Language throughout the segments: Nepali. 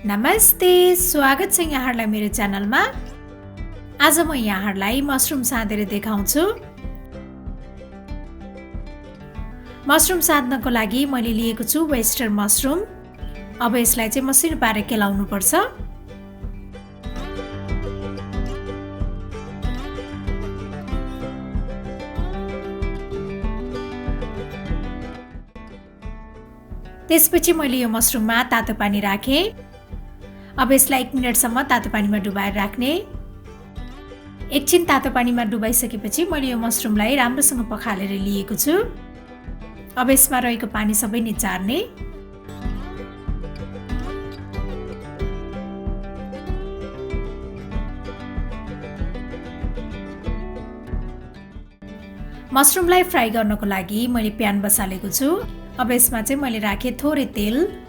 नमस्ते, स्वागत छ यहाँहरूलाई मेरो च्यानलमा। आज म यहाँहरूलाई मशरुम साँदेर देखाउँछु। मशरुम साध्नको लागि मैले लिएको छु वेस्टर्न मशरुम। अब यसलाई चाहिँ मसिनो पारेर केलाउनु पर्छ। त्यसपछि मैले यो मशरुममा तातो पानी राखे। अब यसलाई 1 मिनेटसम्म तातो पानीमा डुबाएर राख्ने। एकछिन तातो पानीमा डुबाइसकेपछि मैले यो मशरुमलाई राम्रोसँग पखालेर लिएको छु। अब यसमा रहेको पानी सबै निचार्ने। मशरुमलाई फ्राई गर्नको लागि मैले प्यान बसालेको छु। अब यसमा चाहिँ मैले राखे थोरै तेल।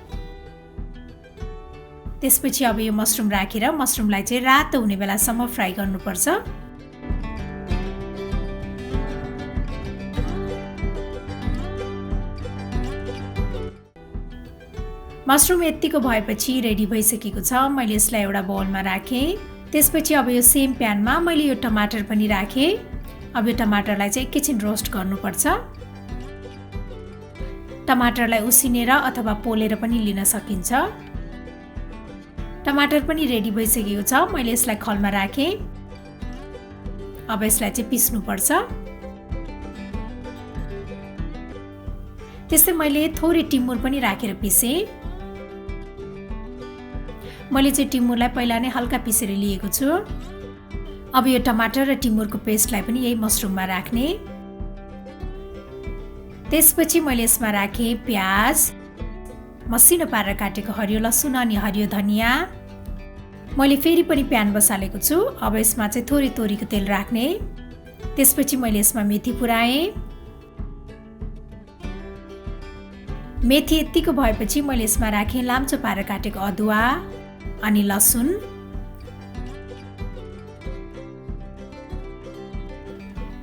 त्यसपछि अब यो मशरुम राखेर मशरुमलाई चाहिँ रातो हुने बेलासम्म फ्राई गर्नुपर्छ। मशरुम यतिको भएपछि रेडी भइसकेको छ। मैले यसलाई एउटा बाउलमा राखेँ। त्यसपछि अब यो सेम प्यानमा मैले यो टमाटर पनि राखेँ। अब यो टमाटरलाई चाहिँ एकैछिन रोस्ट गर्नुपर्छ। टमाटरलाई उसिनेर अथवा पोलेर पनि लिन सकिन्छ। टमाटर पनि रेडी भइसकेको छ। मैले यसलाई खलमा राखेँ। अब यसलाई चाहिँ पिस्नुपर्छ। त्यस्तै मैले थोरै टिमुर पनि राखेर पिसेँ। मैले चाहिँ टिमुरलाई पहिला नै हल्का पिसेर लिएको छु। अब यो टमाटर र टिमुरको पेस्टलाई पनि यही मशरुममा राख्ने। त्यसपछि मैले यसमा राखेँ प्याज, मसिनो पारेर काटेको हरियो लसुन अनि हरियो धनिया। मैले फेरि पनि प्यान बसालेको छु। अब यसमा चाहिँ थोरै तोरीको तेल राख्ने। त्यसपछि मैले यसमा मेथी पुराएँ। मेथी यतिको भएपछि मैले यसमा राखेँ लाम्चो पारेर काटेको अदुवा अनि लसुन।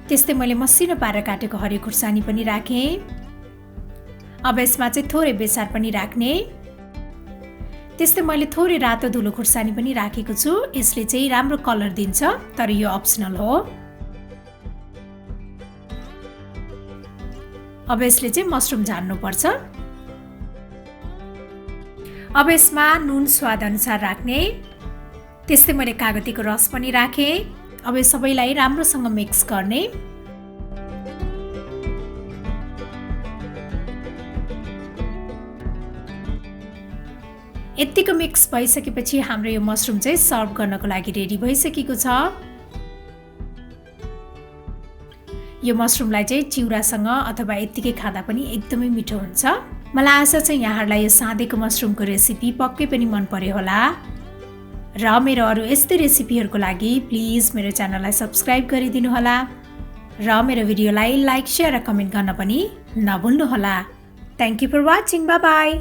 त्यस्तै मैले मसिनो पारेर काटेको हरियो खुर्सानी पनि राखेँ। अब यसमा चाहिँ थोरै बेसार पनि राख्ने। त्यस्तै मैले थोरै रातो धुलो खुर्सानी पनि राखेको छु। यसले चाहिँ राम्रो कलर दिन्छ, तर यो अप्सनल हो। अब यसले चाहिँ मशरुम झान्नुपर्छ। अब यसमा नुन स्वाद अनुसार राख्ने। त्यस्तै मैले कागतीको रस पनि राखेँ। अब यो सबैलाई राम्रोसँग मिक्स गर्ने। यतिको मिक्स भइसकेपछि हाम्रो यो मशरुम चाहिँ सर्भ गर्नको लागि रेडी भइसकेको छ। यो मशरुमलाई चाहिँ चिउरासँग अथवा यतिकै खाँदा पनि एकदमै मिठो हुन्छ। मलाई आशा छ यहाँहरूलाई यो साँदेको मशरुमको रेसिपी पक्कै पनि मन पर्यो होला। र मेरो अरू यस्तै रेसिपीहरूको लागि प्लिज मेरो च्यानललाई सब्स्क्राइब गरिदिनु होला। र मेरो भिडियोलाई लाइक, सेयर र कमेन्ट गर्न पनि नभुल्नुहोला। Thank you for watching. Bye by.